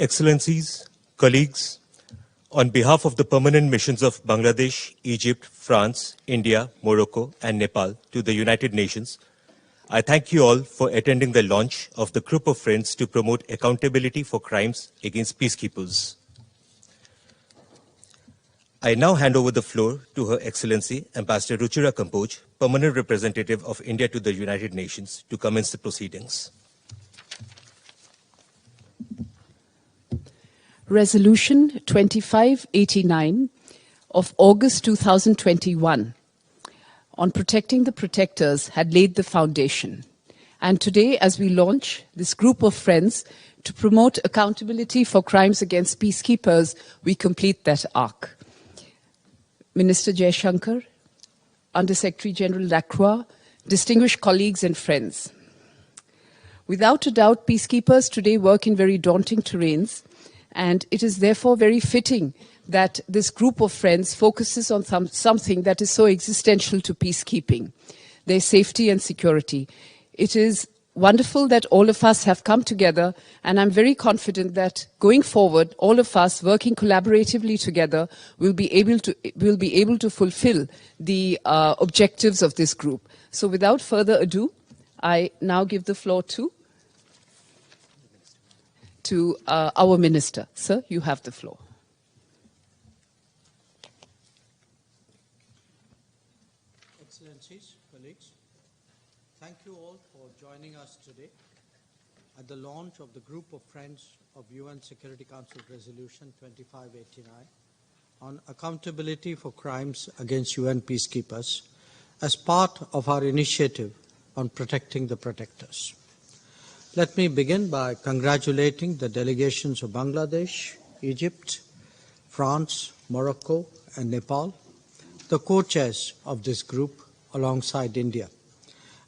Excellencies, colleagues, on behalf of the permanent missions of Bangladesh, Egypt, France, India, Morocco, and Nepal to the United Nations, I thank you all for attending the launch of the Group of Friends to promote accountability for crimes against peacekeepers. I now hand over the floor to Her Excellency Ambassador Ruchira Kamboj, Permanent Representative of India to the United Nations, to commence the proceedings. Resolution 2589 of August 2021 on protecting the protectors had laid the foundation. And today, as we launch this group of friends to promote accountability for crimes against peacekeepers, we complete that arc. Minister Jaishankar, Under-Secretary General Lacroix, distinguished colleagues and friends. Without a doubt, peacekeepers today work in very daunting terrains, and it is therefore very fitting that this group of friends focuses on something that is so existential to peacekeeping, their safety and security. It is wonderful that all of us have come together, and I'm very confident that going forward, all of us working collaboratively together will be able to fulfill the objectives of this group. So without further ado, I now give the floor to our Minister. Sir, you have the floor. Excellencies, colleagues, thank you all for joining us today at the launch of the Group of Friends of UN Security Council Resolution 2589 on accountability for crimes against UN peacekeepers as part of our initiative on protecting the protectors. Let me begin by congratulating the delegations of Bangladesh, Egypt, France, Morocco, and Nepal, the co-chairs of this group alongside India,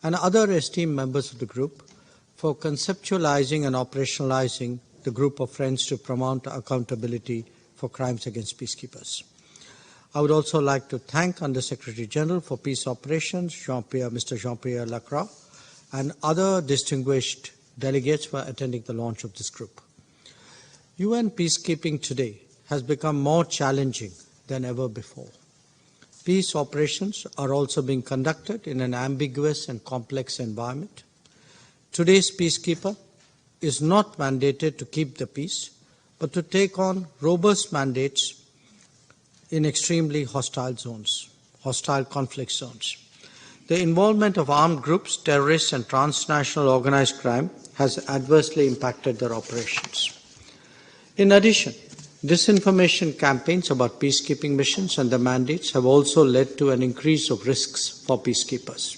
and other esteemed members of the group for conceptualizing and operationalizing the group of friends to promote accountability for crimes against peacekeepers. I would also like to thank Under-Secretary General for Peace Operations, Mr. Jean-Pierre Lacroix, and other distinguished delegates for attending the launch of this group. UN peacekeeping today has become more challenging than ever before. Peace operations are also being conducted in an ambiguous and complex environment. Today's peacekeeper is not mandated to keep the peace, but to take on robust mandates in extremely hostile zones, hostile conflict zones. The involvement of armed groups, terrorists, and transnational organized crime has adversely impacted their operations. In addition, disinformation campaigns about peacekeeping missions and the mandates have also led to an increase of risks for peacekeepers.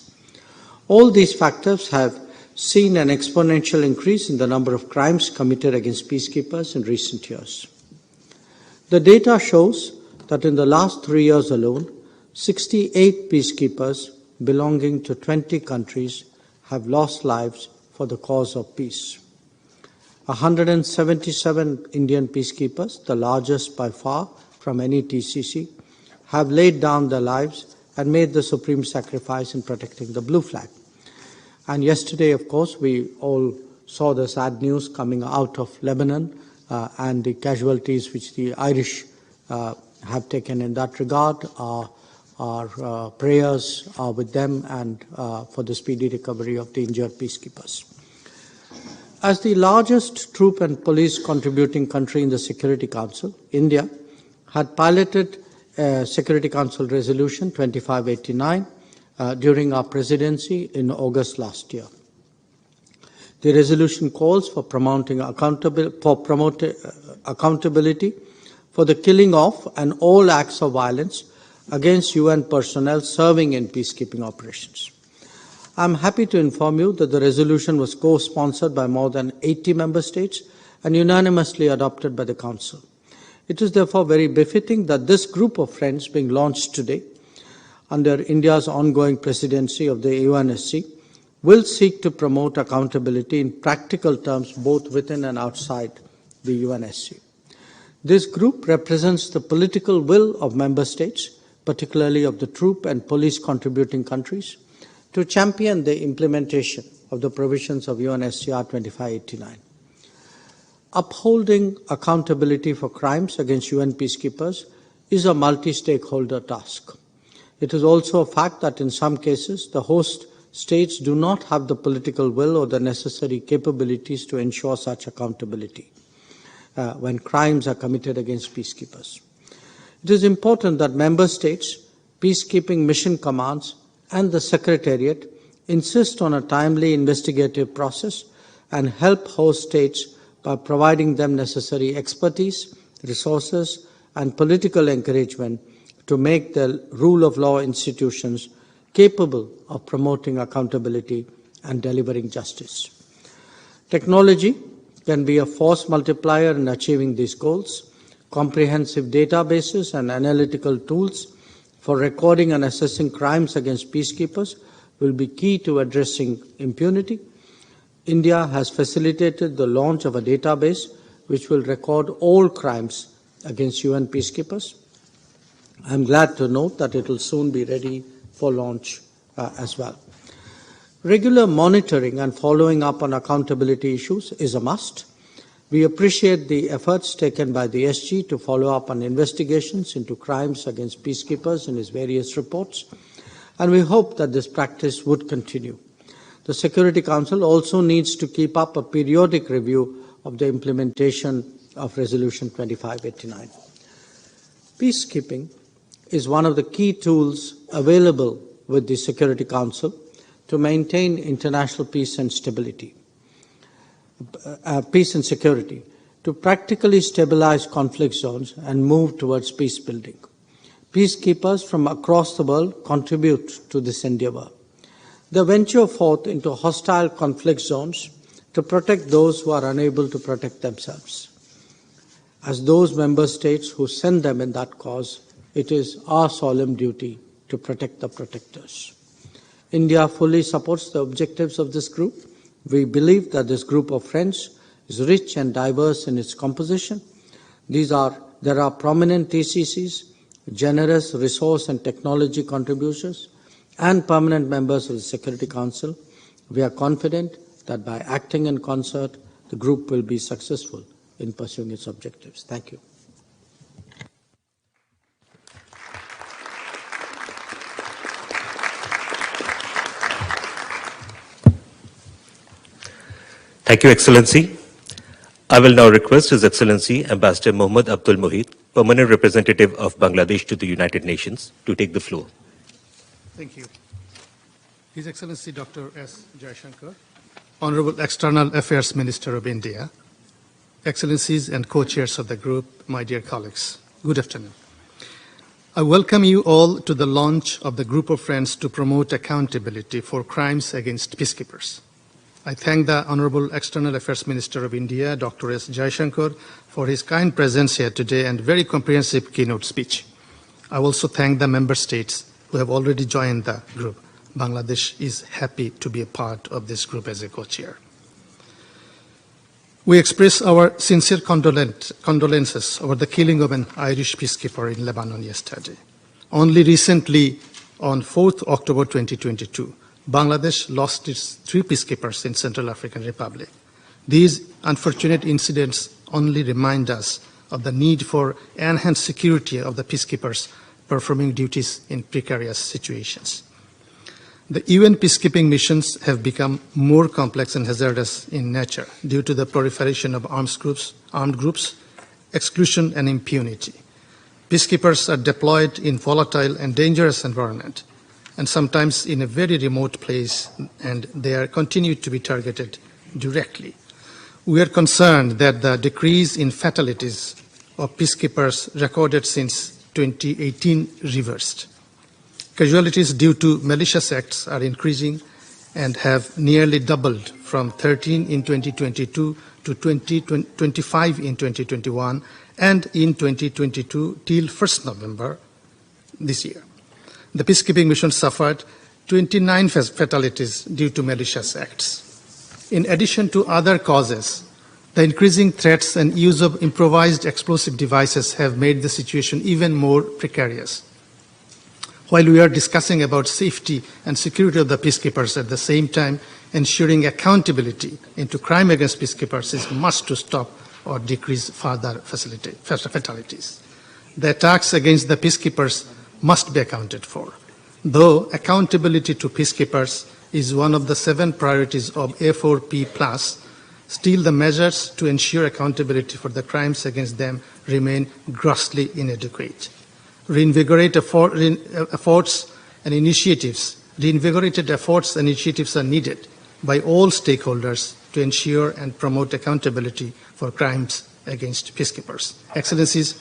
All these factors have seen an exponential increase in the number of crimes committed against peacekeepers in recent years. The data shows that in the last 3 years alone, 68 peacekeepers belonging to 20 countries have lost lives for the cause of peace. 177 Indian peacekeepers, the largest by far from any TCC, have laid down their lives and made the supreme sacrifice in protecting the blue flag. And yesterday, of course, we all saw the sad news coming out of Lebanon and the casualties which the Irish have taken in that regard. Our prayers are with them and for the speedy recovery of the injured peacekeepers. As the largest troop and police contributing country in the Security Council, India had piloted Security Council Resolution 2589 during our presidency in August last year. The resolution calls for promoting accountability for the killing of and all acts of violence against UN personnel serving in peacekeeping operations. I am happy to inform you that the resolution was co-sponsored by more than 80 member states and unanimously adopted by the Council. It is therefore very befitting that this group of friends being launched today under India's ongoing presidency of the UNSC will seek to promote accountability in practical terms both within and outside the UNSC. This group represents the political will of member states, particularly of the troop and police contributing countries, to champion the implementation of the provisions of UNSCR 2589. Upholding accountability for crimes against UN peacekeepers is a multi-stakeholder task. It is also a fact that in some cases, the host states do not have the political will or the necessary capabilities to ensure such accountability when crimes are committed against peacekeepers. It is important that member states, peacekeeping mission commands, and the Secretariat insist on a timely investigative process and help host states by providing them necessary expertise, resources, and political encouragement to make the rule of law institutions capable of promoting accountability and delivering justice. Technology can be a force multiplier in achieving these goals. Comprehensive databases and analytical tools for recording and assessing crimes against peacekeepers will be key to addressing impunity. India has facilitated the launch of a database which will record all crimes against UN peacekeepers. I am glad to note that it will soon be ready for launch as well. Regular monitoring and following up on accountability issues is a must. We appreciate the efforts taken by the SG to follow up on investigations into crimes against peacekeepers in its various reports, and we hope that this practice would continue. The Security Council also needs to keep up a periodic review of the implementation of Resolution 2589. Peacekeeping is one of the key tools available with the Security Council to maintain international peace and stability. Peace and security, to practically stabilize conflict zones and move towards peace building. Peacekeepers from across the world contribute to this endeavor. They venture forth into hostile conflict zones to protect those who are unable to protect themselves. As those member states who send them in that cause, it is our solemn duty to protect the protectors. India fully supports the objectives of this group. We believe that this group of friends is rich and diverse in its composition. There are prominent TCCs, generous resource and technology contributors, and permanent members of the Security Council. We are confident that by acting in concert, the group will be successful in pursuing its objectives. Thank you. Thank you, Excellency. I will now request His Excellency Ambassador Mohammad Abdul Mohit, Permanent Representative of Bangladesh to the United Nations, to take the floor. Thank you. His Excellency Dr. S. Jaishankar, Honorable External Affairs Minister of India, Excellencies and co-chairs of the group, my dear colleagues, good afternoon. I welcome you all to the launch of the Group of Friends to promote accountability for crimes against peacekeepers. I thank the Honorable External Affairs Minister of India, Dr. S. Jaishankar, for his kind presence here today and very comprehensive keynote speech. I also thank the member states who have already joined the group. Bangladesh is happy to be a part of this group as a co-chair. We express our sincere condolences over the killing of an Irish peacekeeper in Lebanon yesterday. Only recently, on 4th October 2022, Bangladesh lost its 3 peacekeepers in Central African Republic. These unfortunate incidents only remind us of the need for enhanced security of the peacekeepers performing duties in precarious situations. The UN peacekeeping missions have become more complex and hazardous in nature due to the proliferation of armed groups, exclusion and impunity. Peacekeepers are deployed in volatile and dangerous environments, and sometimes in a very remote place, and they are continued to be targeted directly. We are concerned that the decrease in fatalities of peacekeepers recorded since 2018 reversed. Casualties due to malicious acts are increasing and have nearly doubled from 13 in 2022 to 25 in 2021 and in 2022 till 1st November this year. The peacekeeping mission suffered 29 fatalities due to malicious acts. In addition to other causes, the increasing threats and use of improvised explosive devices have made the situation even more precarious. While we are discussing about safety and security of the peacekeepers, at the same time ensuring accountability into crime against peacekeepers is must to stop or decrease further fatalities. The attacks against the peacekeepers must be accounted for. Though accountability to peacekeepers is one of the 7 priorities of A4P+, still the measures to ensure accountability for the crimes against them remain grossly inadequate. Reinvigorated efforts and initiatives are needed by all stakeholders to ensure and promote accountability for crimes against peacekeepers. Excellencies,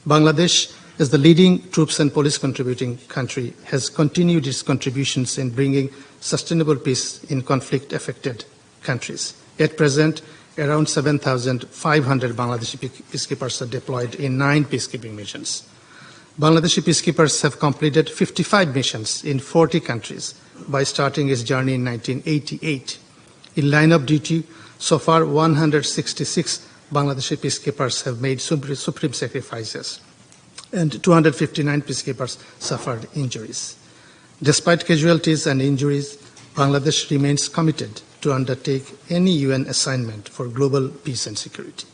Bangladesh, as the leading troops and police contributing country, has continued its contributions in bringing sustainable peace in conflict-affected countries. At present, around 7,500 Bangladeshi peacekeepers are deployed in 9 peacekeeping missions. Bangladeshi peacekeepers have completed 55 missions in 40 countries by starting its journey in 1988. In line of duty, so far 166 Bangladeshi peacekeepers have made supreme sacrifices, and 259 peacekeepers suffered injuries. Despite casualties and injuries, Bangladesh remains committed to undertake any UN assignment for global peace and security.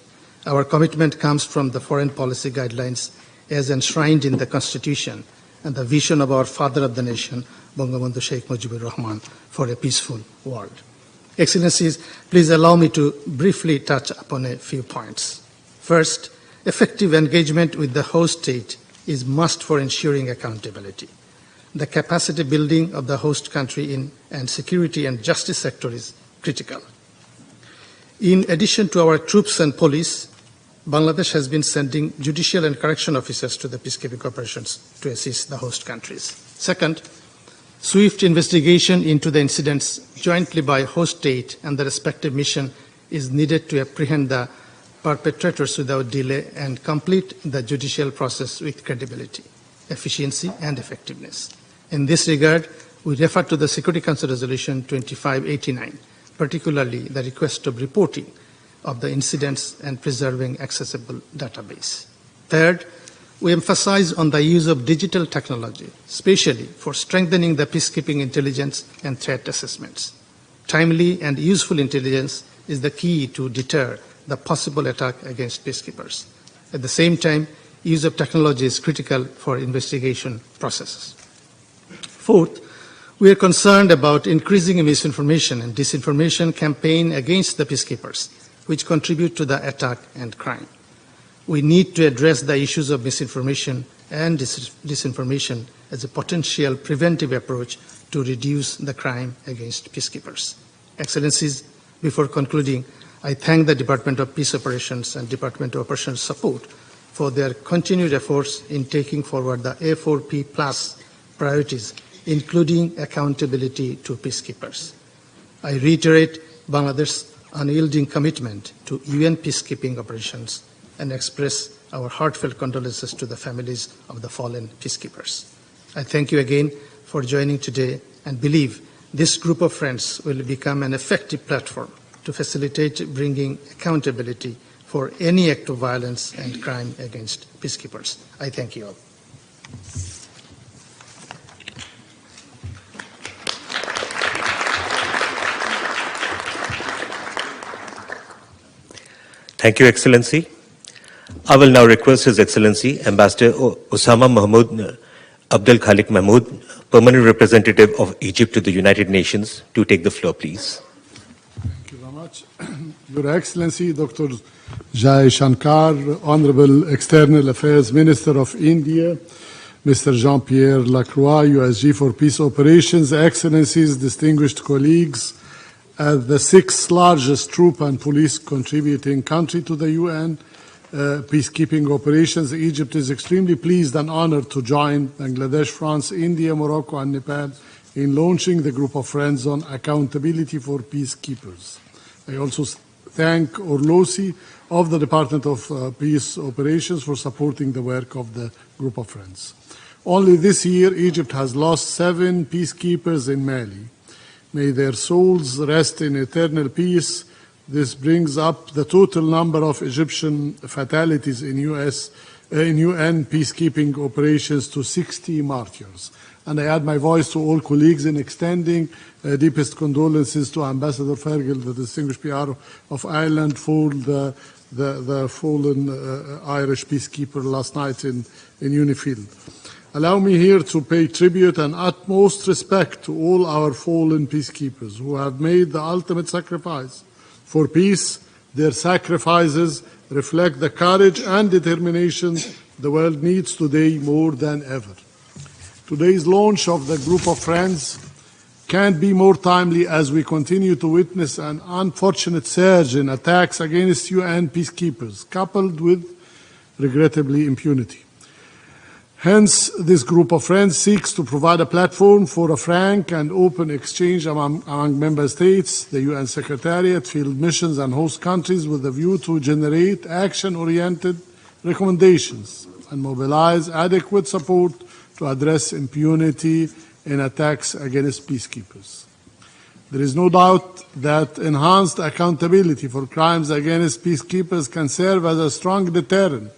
Our commitment comes from the foreign policy guidelines as enshrined in the Constitution and the vision of our father of the nation, Bangabandhu Sheikh Mujibur Rahman, for a peaceful world. Excellencies, please allow me to briefly touch upon a few points. First, effective engagement with the host state is must for ensuring accountability. The capacity building of the host country and security and justice sector is critical. In addition to our troops and police, Bangladesh has been sending judicial and correction officers to the peacekeeping operations to assist the host countries. Second, swift investigation into the incidents jointly by host state and the respective mission is needed to apprehend the perpetrators without delay and complete the judicial process with credibility, efficiency, and effectiveness. In this regard, we refer to the Security Council Resolution 2589, particularly the request of reporting of the incidents and preserving accessible database. Third, we emphasize on the use of digital technology, especially for strengthening the peacekeeping intelligence and threat assessments. Timely and useful intelligence is the key to deter the possible attack against peacekeepers. At the same time, use of technology is critical for investigation processes. Fourth, we are concerned about increasing misinformation and disinformation campaign against the peacekeepers, which contribute to the attack and crime. We need to address the issues of misinformation and disinformation as a potential preventive approach to reduce the crime against peacekeepers. Excellencies, before concluding, I thank the Department of Peace Operations and Department of Operations Support for their continued efforts in taking forward the A4P+ priorities, including accountability to peacekeepers. I reiterate Bangladesh's unyielding commitment to UN peacekeeping operations and express our heartfelt condolences to the families of the fallen peacekeepers. I thank you again for joining today and believe this group of friends will become an effective platform to facilitate bringing accountability for any act of violence and crime against peacekeepers. I thank you all. Thank you, Excellency. I will now request His Excellency Ambassador Osama Mahmoud Abdul Khalik Mahmoud, Permanent Representative of Egypt to the United Nations, to take the floor, please. Thank you very much. Your Excellency, Dr. Jai Shankar, Honorable External Affairs Minister of India, Mr. Jean-Pierre Lacroix, USG for Peace Operations, Excellencies, distinguished colleagues, as the 6th largest troop and police contributing country to the UN peacekeeping operations, Egypt is extremely pleased and honored to join Bangladesh, France, India, Morocco, and Nepal in launching the Group of Friends on Accountability for Peacekeepers. I also thank Orlosi of the Department of Peace Operations for supporting the work of the Group of Friends. Only this year, Egypt has lost 7 peacekeepers in Mali. May their souls rest in eternal peace. This brings up the total number of Egyptian fatalities in UN peacekeeping operations to 60 martyrs. And I add my voice to all colleagues in extending deepest condolences to Ambassador Fergal, the distinguished PR of Ireland, for the the fallen Irish peacekeeper last night in Unifield. Allow me here to pay tribute and utmost respect to all our fallen peacekeepers who have made the ultimate sacrifice for peace. Their sacrifices reflect the courage and determination the world needs today more than ever. Today's launch of the Group of Friends can't be more timely as we continue to witness an unfortunate surge in attacks against UN peacekeepers, coupled with, regrettably, impunity. Hence, this Group of Friends seeks to provide a platform for a frank and open exchange among member states, the UN Secretariat, field missions, and host countries with a view to generate action-oriented recommendations and mobilize adequate support to address impunity in attacks against peacekeepers. There is no doubt that enhanced accountability for crimes against peacekeepers can serve as a strong deterrent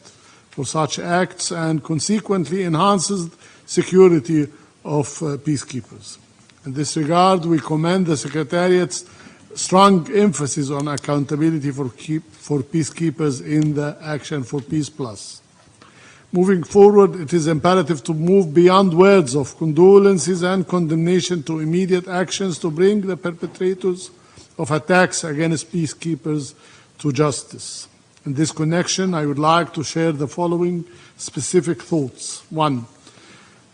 for such acts and consequently enhances security of peacekeepers. In this regard, we commend the Secretariat's strong emphasis on accountability for peacekeepers in the Action for Peace Plus. Moving forward, it is imperative to move beyond words of condolences and condemnation to immediate actions to bring the perpetrators of attacks against peacekeepers to justice. In this connection, I would like to share the following specific thoughts. 1.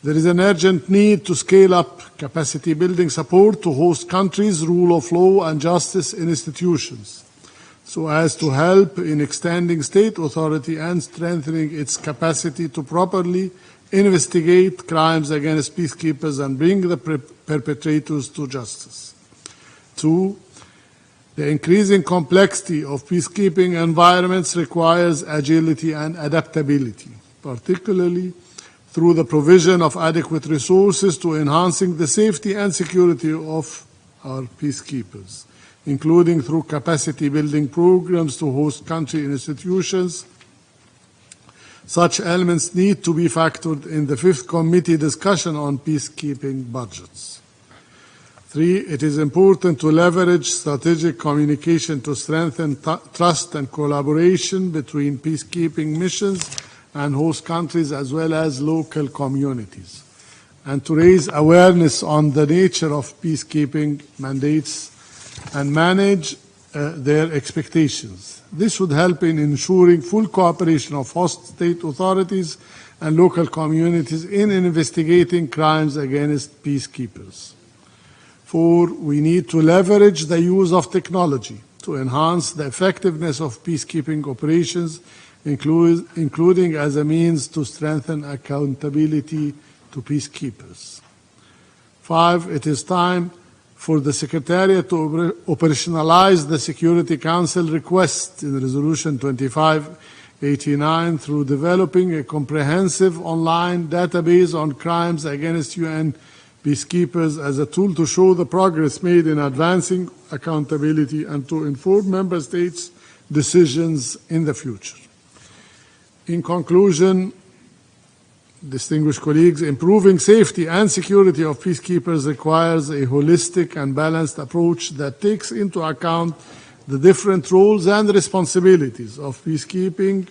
There is an urgent need to scale up capacity building support to host countries' rule of law and justice institutions, so as to help in extending state authority and strengthening its capacity to properly investigate crimes against peacekeepers and bring the perpetrators to justice. 2. The increasing complexity of peacekeeping environments requires agility and adaptability, particularly through the provision of adequate resources to enhancing the safety and security of our peacekeepers, including through capacity building programs to host country institutions. Such elements need to be factored in the 5th Committee discussion on peacekeeping budgets. 3. It is important to leverage strategic communication to strengthen trust and collaboration between peacekeeping missions and host countries as well as local communities, and to raise awareness on the nature of peacekeeping mandates and manage their expectations. This would help in ensuring full cooperation of host state authorities and local communities in investigating crimes against peacekeepers. 4. We need to leverage the use of technology to enhance the effectiveness of peacekeeping operations, including as a means to strengthen accountability to peacekeepers. 5. It is time for the Secretariat to operationalize the Security Council request in Resolution 2589 through developing a comprehensive online database on crimes against UN peacekeepers as a tool to show the progress made in advancing accountability and to inform member states' decisions in the future. In conclusion, distinguished colleagues, improving safety and security of peacekeepers requires a holistic and balanced approach that takes into account the different roles and responsibilities of peacekeeping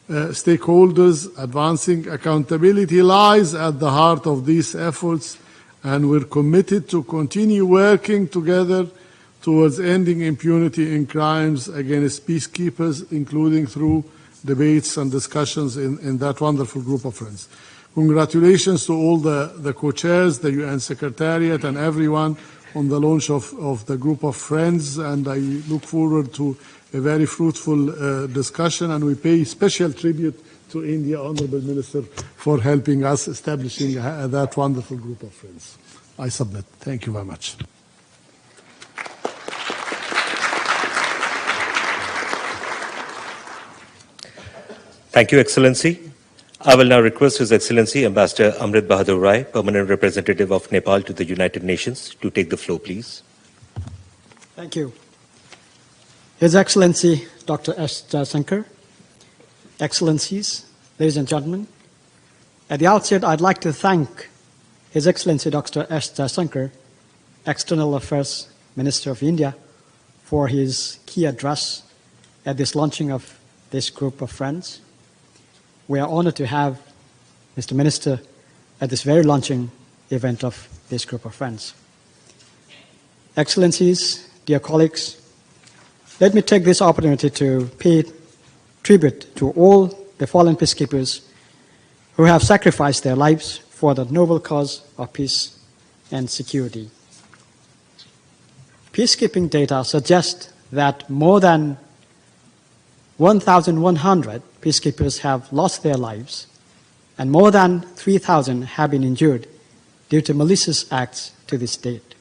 stakeholders. Advancing accountability lies at the heart of these efforts, and we're committed to continue working together towards ending impunity in crimes against peacekeepers, including through debates and discussions in that wonderful Group of Friends. Congratulations to all the co-chairs, the UN Secretariat, and everyone on the launch of the Group of Friends, and I look forward to a very fruitful discussion, and we pay special tribute to India, Honourable Minister, for helping us establishing that wonderful Group of Friends. I submit. Thank you very much. Thank you, Excellency. I will now request His Excellency Ambassador Amrit Bahadur Rai, Permanent Representative of Nepal to the United Nations, to take the floor, please. Thank you. His Excellency Dr. S. Jaishankar, Excellencies, ladies and gentlemen, at the outset I'd like to thank His Excellency Dr. S. Jaishankar, External Affairs Minister of India, for his key address at this launching of this group of friends. We are honored to have Mr. Minister at this very launching event of this group of friends. Excellencies, dear colleagues, let me take this opportunity to pay tribute to all the fallen peacekeepers who have sacrificed their lives for the noble cause of peace and security. Peacekeeping data suggest that more than 1,100 peacekeepers have lost their lives and more than 3,000 have been injured due to malicious acts to this date.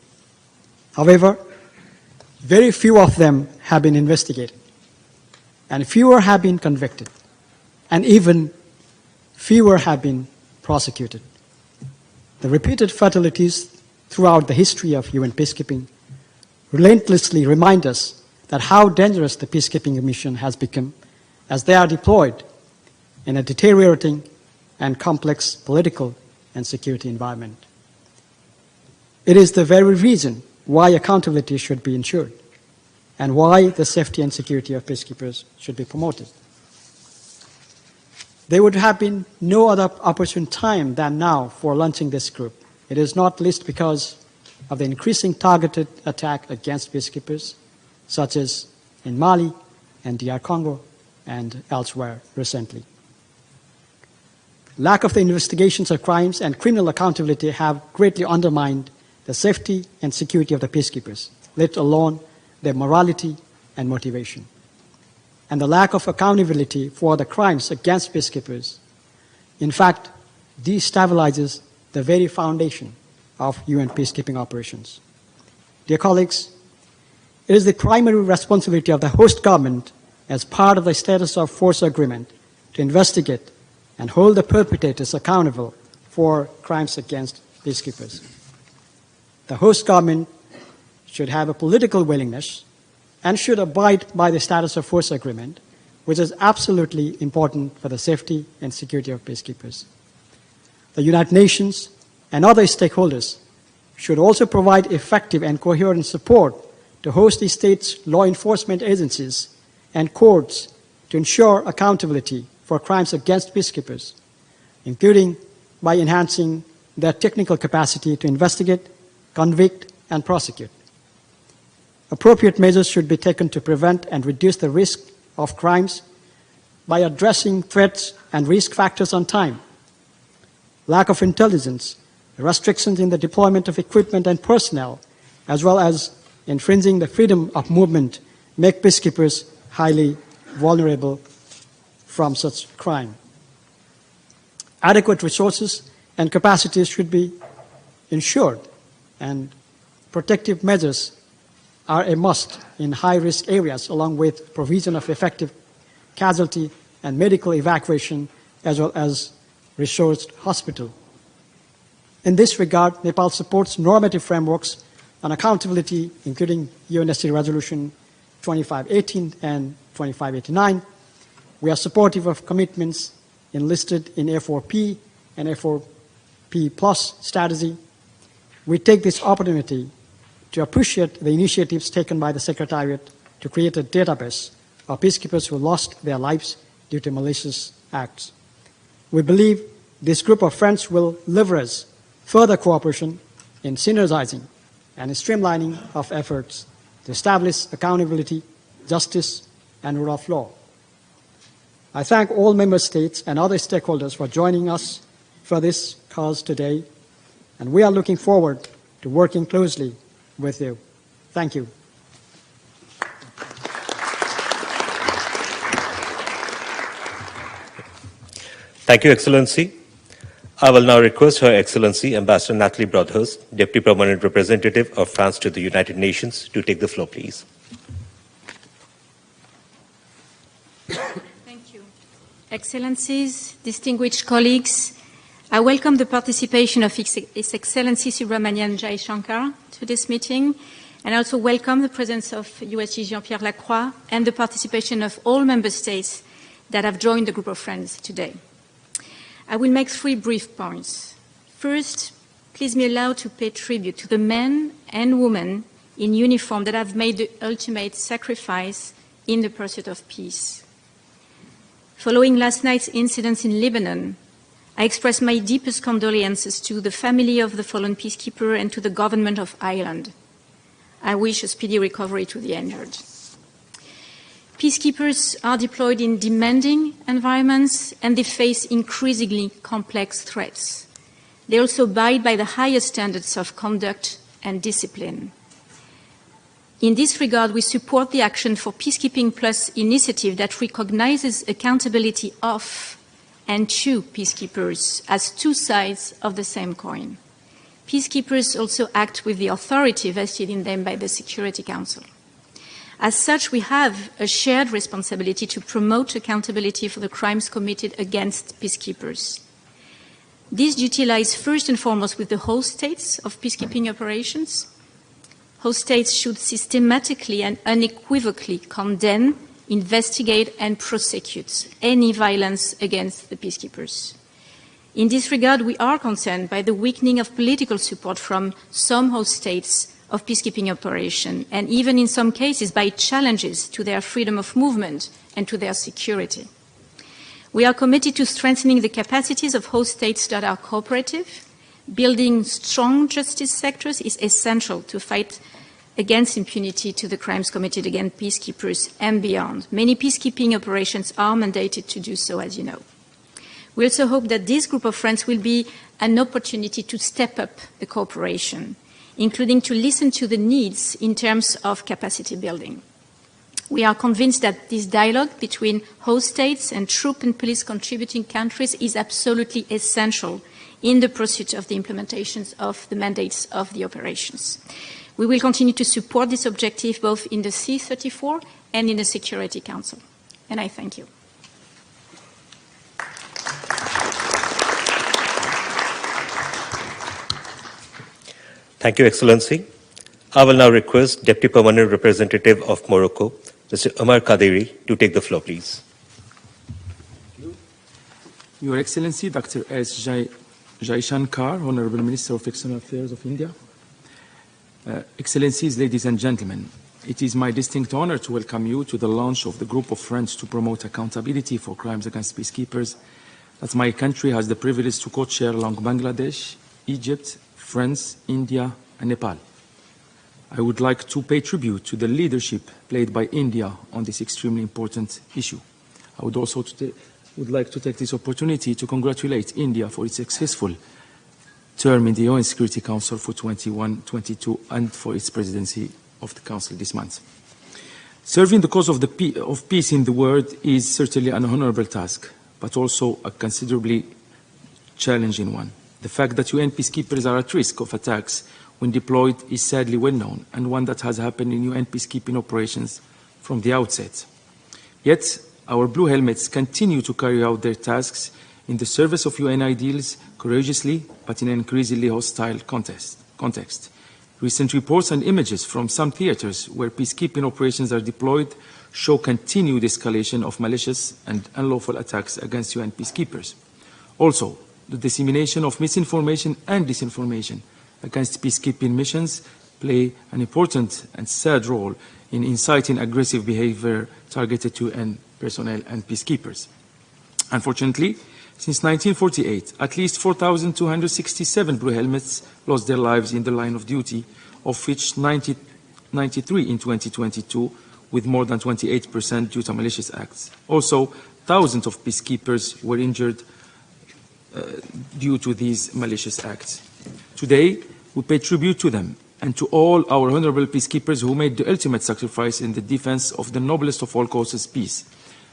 However, very few of them have been investigated, and fewer have been convicted, and even fewer have been prosecuted. The repeated fatalities throughout the history of UN peacekeeping relentlessly remind us that how dangerous the peacekeeping mission has become as they are deployed in a deteriorating and complex political and security environment. It is the very reason why accountability should be ensured and why the safety and security of peacekeepers should be promoted. There would have been no other opportune time than now for launching this group. It is not least because of the increasing targeted attack against peacekeepers, such as in Mali and DR Congo and elsewhere recently. Lack of the investigations of crimes and criminal accountability have greatly undermined the safety and security of the peacekeepers, let alone their morality and motivation. And the lack of accountability for the crimes against peacekeepers, in fact, destabilizes the very foundation of UN peacekeeping operations. Dear colleagues, it is the primary responsibility of the host government as part of the status of force agreement to investigate and hold the perpetrators accountable for crimes against peacekeepers. The host government should have a political willingness and should abide by the status of force agreement, which is absolutely important for the safety and security of peacekeepers. The United Nations and other stakeholders should also provide effective and coherent support to host the state's law enforcement agencies and courts to ensure accountability for crimes against peacekeepers, including by enhancing their technical capacity to investigate, convict, and prosecute. Appropriate measures should be taken to prevent and reduce the risk of crimes by addressing threats and risk factors on time. Lack of intelligence, restrictions in the deployment of equipment and personnel, as well as infringing the freedom of movement, make peacekeepers highly vulnerable from such crime. Adequate resources and capacities should be ensured, and protective measures are a must in high-risk areas, along with provision of effective casualty and medical evacuation, as well as resourced hospital. In this regard, Nepal supports normative frameworks on accountability, including UNSC Resolution 2518 and 2589. We are supportive of commitments enlisted in A4P and A4P Plus strategy. We take this opportunity to appreciate the initiatives taken by the Secretariat to create a database of peacekeepers who lost their lives due to malicious acts. We believe this group of friends will leverage further cooperation in synergizing and streamlining of efforts to establish accountability, justice, and rule of law. I thank all member states and other stakeholders for joining us for this cause today, and we are looking forward to working closely with you. Thank you. Thank you, Excellency. I will now request Her Excellency Ambassador Nathalie Broadhurst, Deputy Permanent Representative of France to the United Nations, to take the floor, please. Thank you. Excellencies, distinguished colleagues, I welcome the participation of His Excellency Subramanian Jaishankar to this meeting, and I also welcome the presence of USG Jean-Pierre Lacroix and the participation of all member states that have joined the group of friends today. I will make 3 brief points. First, please me allow to pay tribute to the men and women in uniform that have made the ultimate sacrifice in the pursuit of peace. Following last night's incidents in Lebanon, I express my deepest condolences to the family of the fallen peacekeeper and to the government of Ireland. I wish a speedy recovery to the injured. Peacekeepers are deployed in demanding environments and they face increasingly complex threats. They also abide by the highest standards of conduct and discipline. In this regard, we support the Action for Peacekeeping Plus initiative that recognizes accountability of and to peacekeepers as two sides of the same coin. Peacekeepers also act with the authority vested in them by the Security Council. As such, we have a shared responsibility to promote accountability for the crimes committed against peacekeepers. This duty lies first and foremost with the host states of peacekeeping operations. Host states should systematically and unequivocally condemn, investigate, and prosecute any violence against the peacekeepers. In this regard, we are concerned by the weakening of political support from some host states of peacekeeping operation, and even in some cases by challenges to their freedom of movement and to their security. We are committed to strengthening the capacities of host states that are cooperative. Building strong justice sectors is essential to fight against impunity to the crimes committed against peacekeepers and beyond. Many peacekeeping operations are mandated to do so, as you know. We also hope that this group of friends will be an opportunity to step up the cooperation, including to listen to the needs in terms of capacity building. We are convinced that this dialogue between host states and troop and police contributing countries is absolutely essential in the pursuit of the implementations of the mandates of the operations. We will continue to support this objective both in the C-34 and in the Security Council. And I thank you. Thank you, Excellency. I will now request Deputy Permanent Representative of Morocco, Mr. Omar Kadiri, to take the floor, please. Your Excellency, Dr. S. Jaishankar, Honorable Minister of External Affairs of India. Excellencies, ladies and gentlemen, it is my distinct honor to welcome you to the launch of the Group of Friends to Promote Accountability for Crimes Against Peacekeepers that my country has the privilege to co-chair along Bangladesh, Egypt, France, India, and Nepal. I would like to pay tribute to the leadership played by India on this extremely important issue. I would also would like to take this opportunity to congratulate India for its successful term in the UN Security Council for 21-22 and for its presidency of the Council this month. Serving the cause of peace in the world is certainly an honorable task, but also a considerably challenging one. The fact that UN peacekeepers are at risk of attacks when deployed is sadly well known, and one that has happened in UN peacekeeping operations from the outset. Yet, our blue helmets continue to carry out their tasks in the service of UN ideals courageously, but in an increasingly hostile context. Recent reports and images from some theaters where peacekeeping operations are deployed show continued escalation of malicious and unlawful attacks against UN peacekeepers. Also, the dissemination of misinformation and disinformation against peacekeeping missions play an important and sad role in inciting aggressive behavior targeted to UN personnel and peacekeepers. Unfortunately, since 1948, at least 4,267 blue helmets lost their lives in the line of duty, of which 93 in 2022, with more than 28% due to malicious acts. Also, thousands of peacekeepers were injured due to these malicious acts. Today, we pay tribute to them and to all our honorable peacekeepers who made the ultimate sacrifice in the defense of the noblest of all causes, peace,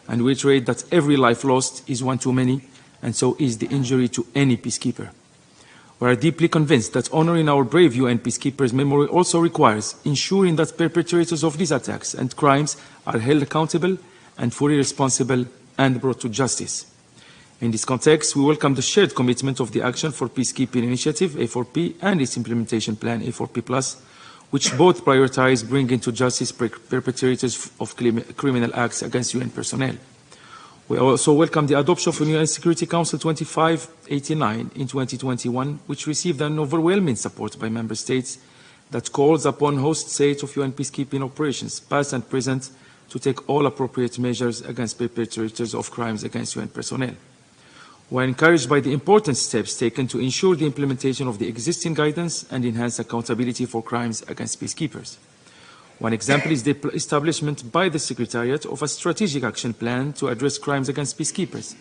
and we reiterate that every life lost is one too many, and so is the injury to any peacekeeper. We are deeply convinced that honoring our brave UN peacekeepers' memory also requires ensuring that perpetrators of these attacks and crimes are held accountable and fully responsible and brought to justice. In this context, we welcome the shared commitment of the Action for Peacekeeping Initiative, A4P, and its implementation plan, A4P+, which both prioritize bringing to justice perpetrators of criminal acts against UN personnel. We also welcome the adoption of the UN Security Council 2589 in 2021, which received an overwhelming support by member states that calls upon host states of UN peacekeeping operations, past and present, to take all appropriate measures against perpetrators of crimes against UN personnel. We are encouraged by the important steps taken to ensure the implementation of the existing guidance and enhance accountability for crimes against peacekeepers. One example is the establishment by the Secretariat of a strategic action plan to address crimes against peacekeepers,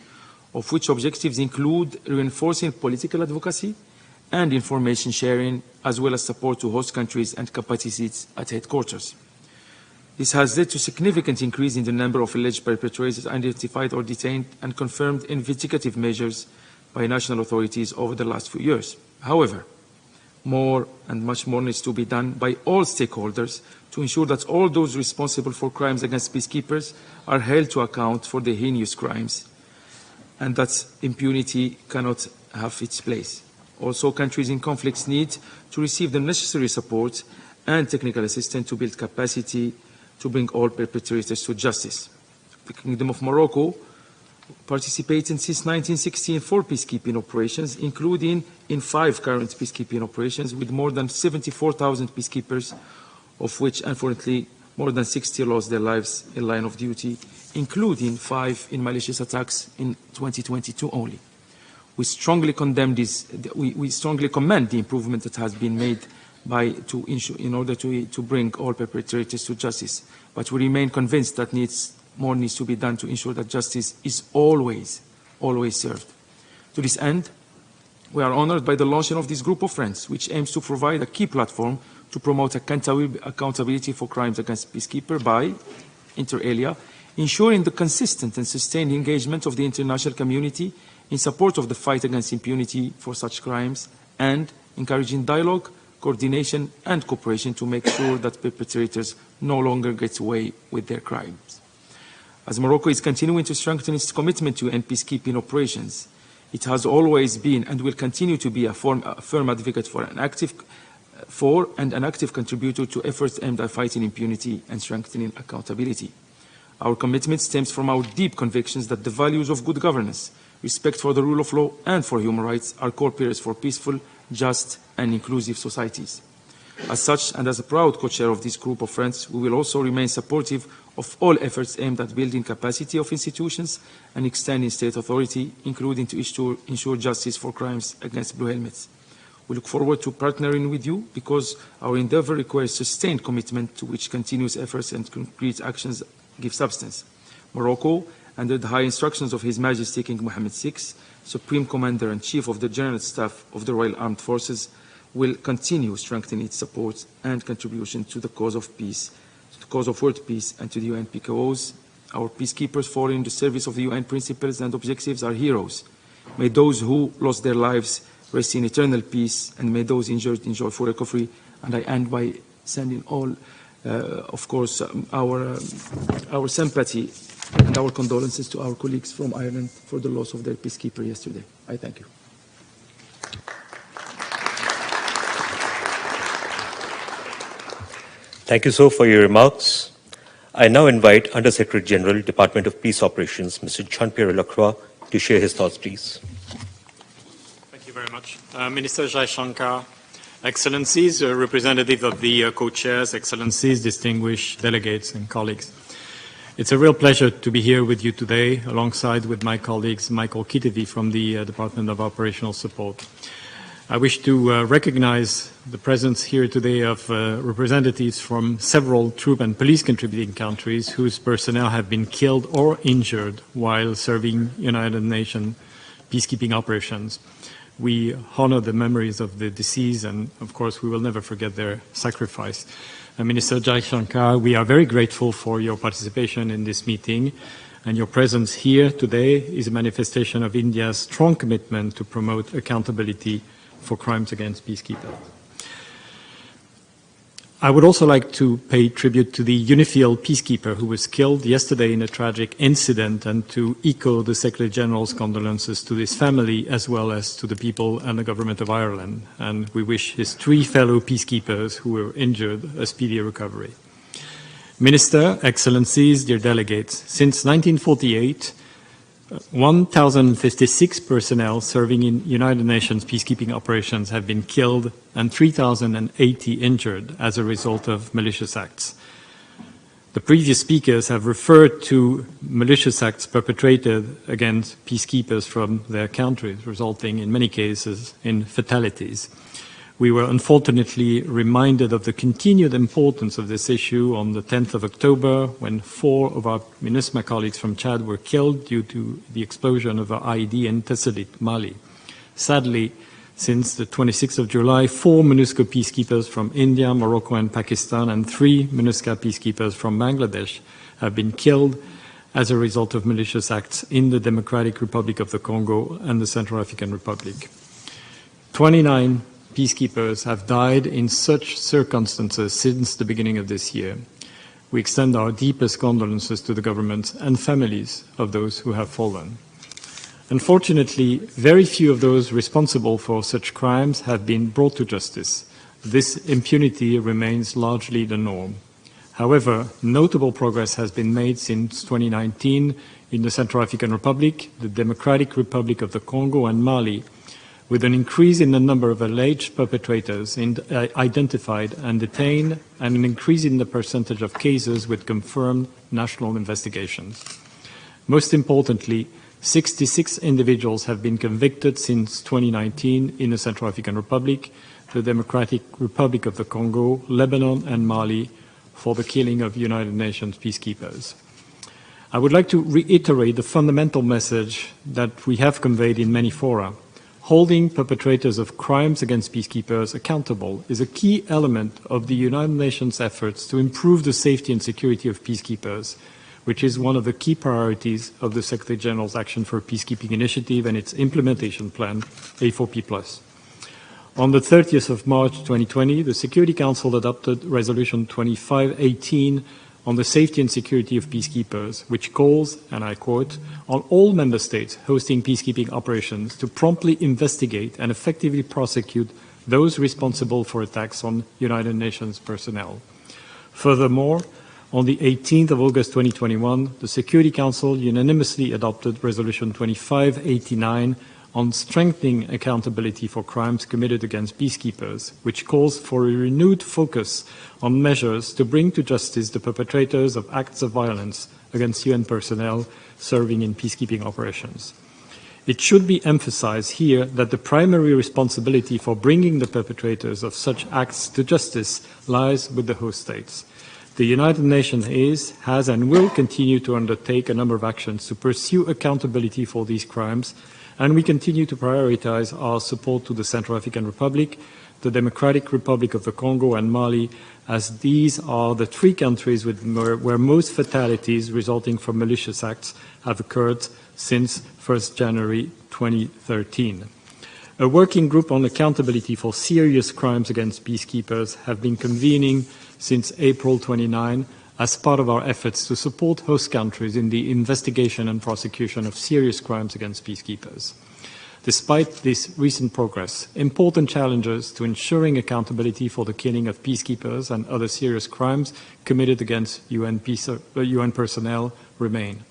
of which objectives include reinforcing political advocacy and information sharing, as well as support to host countries and capacities at headquarters. This has led to a significant increase in the number of alleged perpetrators identified or detained and confirmed investigative measures by national authorities over the last few years. However, more and much more needs to be done by all stakeholders to ensure that all those responsible for crimes against peacekeepers are held to account for the heinous crimes and that impunity cannot have its place. Also, countries in conflicts need to receive the necessary support and technical assistance to build capacity to bring all perpetrators to justice. The Kingdom of Morocco participating since 1960 in 4 peacekeeping operations, including in 5 current peacekeeping operations with more than 74,000 peacekeepers, of which, unfortunately, more than 60 lost their lives in line of duty, including 5 in malicious attacks in 2022 only. We strongly condemn this. We strongly commend the improvement that has been made in order to bring all perpetrators to justice. But we remain convinced that more needs to be done to ensure that justice is always served. To this end, we are honored by the launching of this group of friends, which aims to provide a key platform to promote accountability for crimes against peacekeepers by, inter alia, ensuring the consistent and sustained engagement of the international community in support of the fight against impunity for such crimes, and encouraging dialogue, coordination and cooperation to make sure that perpetrators no longer get away with their crimes. As Morocco is continuing to strengthen its commitment to UN peacekeeping operations, it has always been and will continue to be a firm advocate for an active contributor to efforts aimed at fighting impunity and strengthening accountability. Our commitment stems from our deep convictions that the values of good governance, respect for the rule of law and for human rights are core pillars for peaceful, just and inclusive societies. As such, and as a proud co-chair of this group of friends, we will also remain supportive of all efforts aimed at building capacity of institutions and extending state authority, including to ensure justice for crimes against blue helmets. We look forward to partnering with you because our endeavor requires sustained commitment to which continuous efforts and concrete actions give substance. Morocco, under the high instructions of His Majesty King Mohammed VI, Supreme Commander and Chief of the General Staff of the Royal Armed Forces, will continue strengthening its support and contribution to the cause of peace, to the cause of world peace, and to the UN PKOs. Our peacekeepers following the service of the UN principles and objectives are heroes. May those who lost their lives rest in eternal peace, and may those injured enjoy full recovery. And I end by sending all, of course, our sympathy and our condolences to our colleagues from Ireland for the loss of their peacekeeper yesterday. I thank you. Thank you, sir, for your remarks. I now invite Under-Secretary General, Department of Peace Operations, Mr. Jean-Pierre Lacroix, to share his thoughts, please. Thank you very much. Minister Jai Shankar, Excellencies, representative of the co-chairs, Excellencies, distinguished delegates and colleagues. It's a real pleasure to be here with you today, alongside with my colleagues Michael Kitevi from the Department of Operational Support. I wish to recognize the presence here today of representatives from several troop and police contributing countries whose personnel have been killed or injured while serving United Nations peacekeeping operations. We honor the memories of the deceased, and of course we will never forget their sacrifice. Minister Jai Shankar, we are very grateful for your participation in this meeting, and your presence here today is a manifestation of India's strong commitment to promote accountability for crimes against peacekeepers. I would also like to pay tribute to the UNIFIL peacekeeper who was killed yesterday in a tragic incident, and to echo the Secretary General's condolences to his family as well as to the people and the Government of Ireland. And we wish his 3 fellow peacekeepers who were injured a speedy recovery. Minister, Excellencies, dear delegates, since 1948, 1,056 personnel serving in United Nations peacekeeping operations have been killed and 3,080 injured as a result of malicious acts. The previous speakers have referred to malicious acts perpetrated against peacekeepers from their countries, resulting in many cases in fatalities. We were unfortunately reminded of the continued importance of this issue on the 10th of October, when 4 of our MINUSMA colleagues from Chad were killed due to the explosion of an IED in Tessalit, Mali. Sadly, since the 26th of July, 4 MINUSCA peacekeepers from India, Morocco, and Pakistan, and 3 MINUSCA peacekeepers from Bangladesh have been killed as a result of malicious acts in the Democratic Republic of the Congo and the Central African Republic. 29 peacekeepers have died in such circumstances since the beginning of this year. We extend our deepest condolences to the governments and families of those who have fallen. Unfortunately, very few of those responsible for such crimes have been brought to justice. This impunity remains largely the norm. However, notable progress has been made since 2019 in the Central African Republic, the Democratic Republic of the Congo, and Mali, with an increase in the number of alleged perpetrators identified and detained, and an increase in the percentage of cases with confirmed national investigations. Most importantly, 66 individuals have been convicted since 2019 in the Central African Republic, the Democratic Republic of the Congo, Lebanon, and Mali for the killing of United Nations peacekeepers. I would like to reiterate the fundamental message that we have conveyed in many fora. Holding perpetrators of crimes against peacekeepers accountable is a key element of the United Nations efforts to improve the safety and security of peacekeepers, which is one of the key priorities of the Secretary General's Action for Peacekeeping Initiative and its implementation plan, A4P+. On the 30th of March 2020, the Security Council adopted Resolution 2518 on the safety and security of peacekeepers, which calls, and I quote, on all member states hosting peacekeeping operations to promptly investigate and effectively prosecute those responsible for attacks on United Nations personnel. Furthermore, on the 18th of August 2021, the Security Council unanimously adopted Resolution 2589 on strengthening accountability for crimes committed against peacekeepers, which calls for a renewed focus on measures to bring to justice the perpetrators of acts of violence against UN personnel serving in peacekeeping operations. It should be emphasized here that the primary responsibility for bringing the perpetrators of such acts to justice lies with the host states. The United Nations has and will continue to undertake a number of actions to pursue accountability for these crimes, and we continue to prioritize our support to the Central African Republic, the Democratic Republic of the Congo, and Mali, as these are the 3 countries where most fatalities resulting from malicious acts have occurred since 1st January 2013. A working group on accountability for serious crimes against peacekeepers have been convening since April 29 as part of our efforts to support host countries in the investigation and prosecution of serious crimes against peacekeepers. Despite this recent progress, important challenges to ensuring accountability for the killing of peacekeepers and other serious crimes committed against UN personnel remain.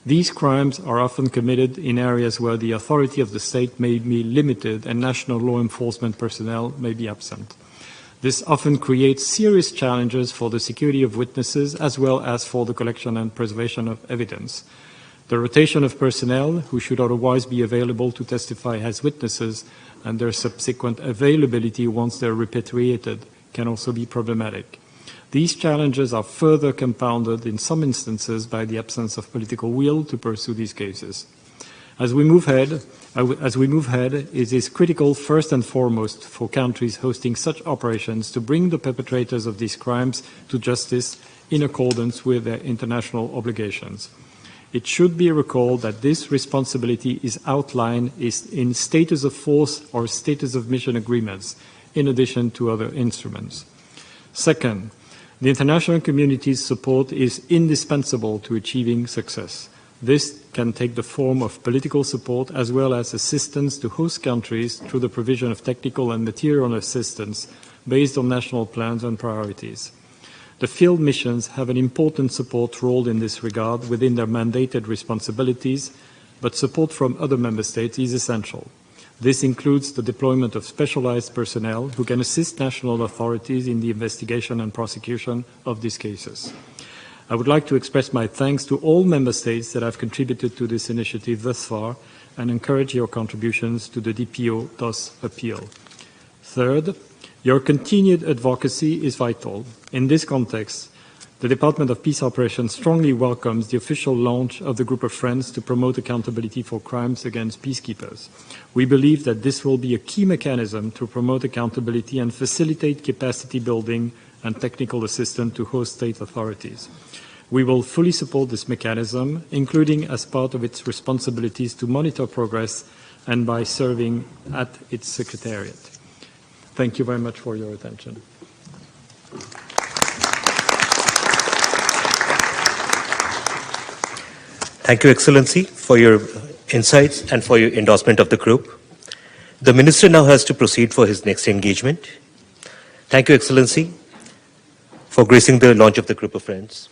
These crimes are often committed in areas where the authority of the state may be limited and national law enforcement personnel may be absent. This often creates serious challenges for the security of witnesses as well as for the collection and preservation of evidence. The rotation of personnel who should otherwise be available to testify as witnesses and their subsequent availability once they're repatriated can also be problematic. These challenges are further compounded in some instances by the absence of political will to pursue these cases. As we move ahead, it is critical first and foremost for countries hosting such operations to bring the perpetrators of these crimes to justice in accordance with their international obligations. It should be recalled that this responsibility is outlined in status of force or status of mission agreements, in addition to other instruments. Second, the international community's support is indispensable to achieving success. This can take the form of political support as well as assistance to host countries through the provision of technical and material assistance based on national plans and priorities. The field missions have an important support role in this regard within their mandated responsibilities, but support from other member states is essential. This includes the deployment of specialized personnel who can assist national authorities in the investigation and prosecution of these cases. I would like to express my thanks to all member states that have contributed to this initiative thus far and encourage your contributions to the DPO DOS appeal. Third, your continued advocacy is vital. In this context, the Department of Peace Operations strongly welcomes the official launch of the Group of Friends to promote accountability for crimes against peacekeepers. We believe that this will be a key mechanism to promote accountability and facilitate capacity building and technical assistance to host state authorities. We will fully support this mechanism, including as part of its responsibilities to monitor progress and by serving at its secretariat. Thank you very much for your attention. Thank you, Excellency, for your insights and for your endorsement of the group. The Minister now has to proceed for his next engagement. Thank you, Excellency, for gracing the launch of the Group of Friends.